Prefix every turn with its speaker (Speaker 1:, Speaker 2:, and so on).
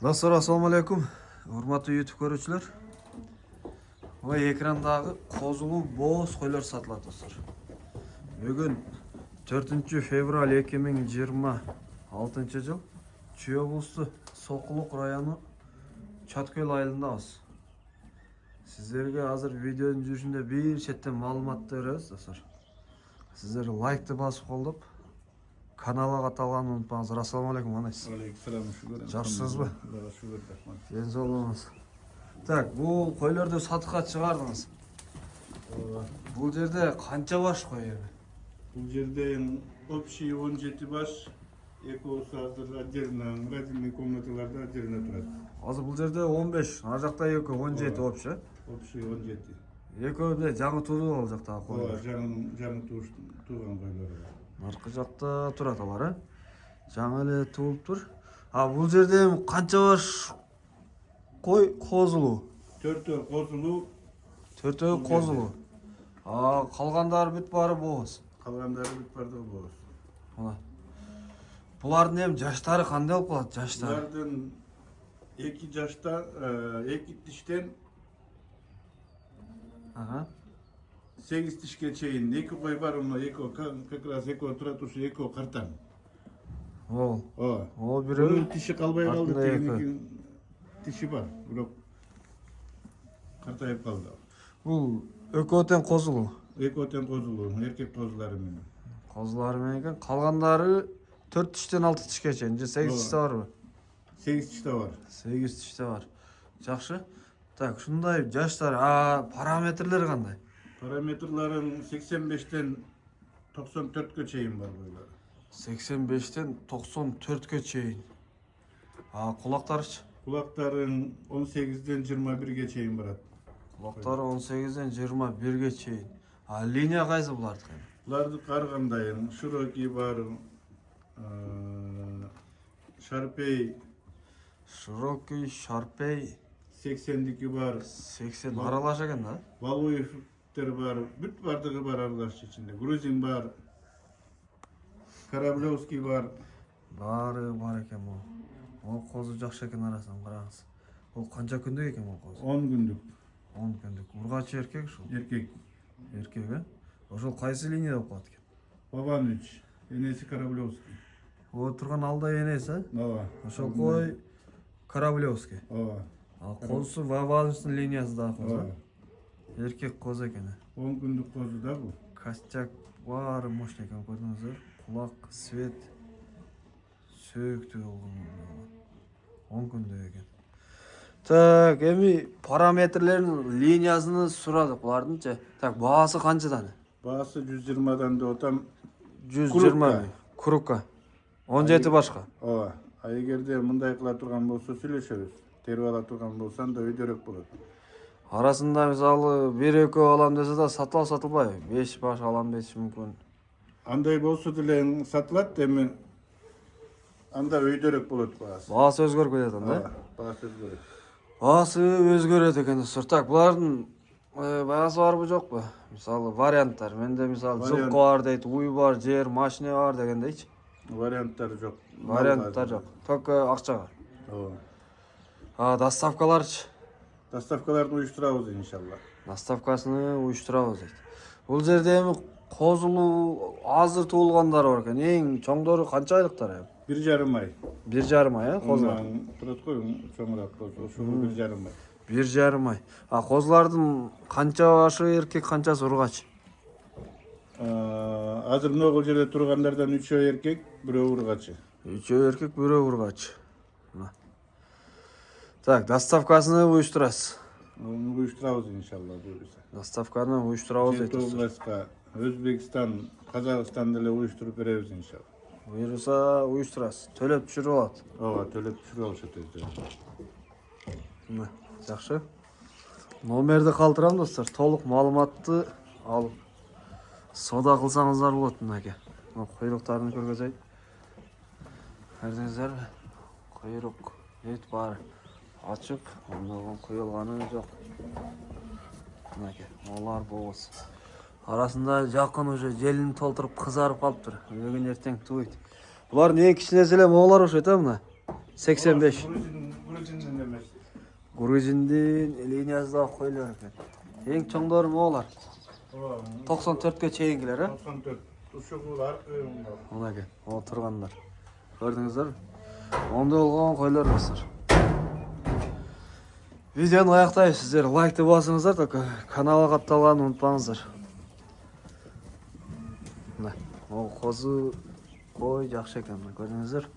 Speaker 1: Dostlar, assalamu alaikum. Hurmatly YouTube көрүүчүлөр. Ой, экрандагы козулуу боз койлор сатылат, достор. Бүгүн 4 февраль 2026 жыл Чүй облусу Сокулук району Чаткөл айылындабыз. Сиздерге азыр видеонун жүрүшүндө бир четтен маалымат беребиз, достор. Сиздер лайкты басып колдоп, каналга катталганын унутпаңыздар. Ассаламу алейкум, анайсыз.
Speaker 2: Алейкум, шүгүр.
Speaker 1: Жақсысызбы?
Speaker 2: Шүгүр, рахмат.
Speaker 1: Ден соолугуңуз. Так, бул койлорду сатыкка чыгардыңыз. Бул жерде канча баш кой эми?
Speaker 2: Бул жерде общий 17 баш, экөөсү азыр отдельно магазинный комнаталарда отдельно турат.
Speaker 1: Азыр бул жерде 15, ар жакта 17 общий.
Speaker 2: Общий 17.
Speaker 1: Экөө эле жаңы туулуу ал жактагы койлор.
Speaker 2: Жаңы тууган койлор.
Speaker 1: Аркы жакта турат алар, жаңы эле туулуптур. А бул жерде канча баш кой козулуу?
Speaker 2: 4 козулуу,
Speaker 1: 4 козулуу. А калгандары бүт баары боз.
Speaker 2: калгандары бүт бардыгы боз.
Speaker 1: Мына. Булардын эми жаштары кандай болуп калат, жаштары?
Speaker 2: Булардын 2 жашта, 2 тиштен 8 тишке чейин 2 кой бар, мына экөө как раз экөө турат, ушу экөө картаң.
Speaker 1: Ол
Speaker 2: Бирөө
Speaker 1: бирөө
Speaker 2: тиши калбай калды,
Speaker 1: артында эки.
Speaker 2: тегиники тиши бар, бирок картайып калды.
Speaker 1: Бул экөө тең козулуу.
Speaker 2: Экөө тең козулуу, эркек козулары менен.
Speaker 1: Козулары менен экен. Калгандары 4 тиштен 6 тишке чейин, же 8 тиште барбы?
Speaker 2: 8 тиште бар.
Speaker 1: 8 тиште бар. Жакшы. Так, ушундай жаштар, а параметрлери кандай?
Speaker 2: Параметрларын 85тен 94кө чейин бар койлар.
Speaker 1: 85тен 94кө чейин. А кулактарычы?
Speaker 2: Кулактарын 18ден 21ге чейин барат.
Speaker 1: Кулактары 18ден 21ге чейин. А линия кайсы булардыкы?
Speaker 2: Буларды ар кандай, широкий бар, шарпей,
Speaker 1: Широкий, Шарпей,
Speaker 2: 80дики бар,
Speaker 1: 80 аралаш экен да?
Speaker 2: Валуевтер бар, бүт бардыгы бар аралаш ичинде. Грузин бар, Кораблевский бар.
Speaker 1: Баары бар экен бул. Ол козу жакшы экен, арасынан караңыз. Ол канча күндүк экен бул козу?
Speaker 2: 10 күндүк.
Speaker 1: 10 күндүк. Ургачы эркек ушул?
Speaker 2: Эркек.
Speaker 1: Эркек, Ошол кайсы линияда болуп калат экен?
Speaker 2: Паванович, энеси Кораблевский.
Speaker 1: О турган алда энеси,
Speaker 2: Ооба.
Speaker 1: Ошол кой Кораблевский.
Speaker 2: Ооба.
Speaker 1: А козусу Вавановичтин линиясындагы козу.
Speaker 2: Ооба.
Speaker 1: Эркек козу экен.
Speaker 2: 10 күндүк козу да бул.
Speaker 1: Костяк баары мощный экен, көрдүңүздөр. Кулак, свет, сөөктүү болгон. 10 күндүк экен. Так, эми параметрлерин линиясын сурадык булардынчы. Так, баасы канчадан?
Speaker 2: Баасы 120дан деп атам.
Speaker 1: 120 крупка. 17 башка.
Speaker 2: Ооба. А эгерде мындай кыла турган болсо сүйлөшөбүз. Терип ала турган болсаң да өйдөрөөк болот.
Speaker 1: Арасында мисалы 1-2 алам десе да сатылбайбы? 5 баш алам десе мүмкүн.
Speaker 2: Андай болсо деле сатылат, эми анда өйдөрөөк болот баасы.
Speaker 1: Баасы өзгөрүп кетет анда.
Speaker 2: Ооба, баасы өзгөрөт.
Speaker 1: Баасы өзгөрөт экен, достор. Так, булардын баасы барбы жокпу? Мисалы варианттар. Менде мисалы жылкы бар дейт, уй бар, жер, машина бар дегендейчи.
Speaker 2: Варианттар жок.
Speaker 1: Варианттар жок. Только акча бар.
Speaker 2: Ооба.
Speaker 1: А доставкаларчы?
Speaker 2: Доставкаларды уюштурабыз иншалла.
Speaker 1: Доставкасыны уюштурабыз дейт. Бул жерде эми козулуу азыр туулгандар бар экен. Эң чоңдору канча айлыктар эми?
Speaker 2: 1,5 ай.
Speaker 1: 1,5 ай, козулар.
Speaker 2: Турат кой, чоңураак козу. Ошол 1,5 ай.
Speaker 1: 1,5 ай. А козулардын канча башы эркек, канчасы ургач?
Speaker 2: Азыр мына жерде тургандардан 3 эркек, 1 ургачы.
Speaker 1: 3 эркек, 1 ургач. Так, доставкасыны уюштурасыз.
Speaker 2: Уюштурабыз иншалла буюрса.
Speaker 1: Доставканы уюштурабыз дейт.
Speaker 2: Областка, Өзбекстан, Казакстан деле уюштуруп беребиз иншалла.
Speaker 1: Буюрса уюштурасыз. Төлөп түшүрүп алат.
Speaker 2: Ооба, төлөп түшүрүп алышат өздөрү.
Speaker 1: Мына, жакшы. Номерди калтырам, достор. Толук маалыматты алып соода кылсаңыздар болот, мынакей. Куйруктарын көргөзөйт. Көрдүңүздөр, куйрук, эт бар. Açıp, ondan kuyulganı yok. Onlar boğaz. Arasında жақын уже желini толтырып қызарып қалыптыр. Бүгін ертең туйды. Бұлар не кіші нәрселер моғлар ұшайды мына? 85. Грузиндин линиясындагы койлор экен. Эң чоңдору моголар. 94-ке чейингилер, а?
Speaker 2: 94. Ушугулар өңдөр.
Speaker 1: Мына экен, о тургандар. Көрдүңүздөр? Ондой болгон койлор достор. Видеону аяктайбыз. Сиздер лайкты басыңыздар, только каналга катталганын унутпаңыздар. Мына, о козу кой жакшы экен, көрдүңүздөр?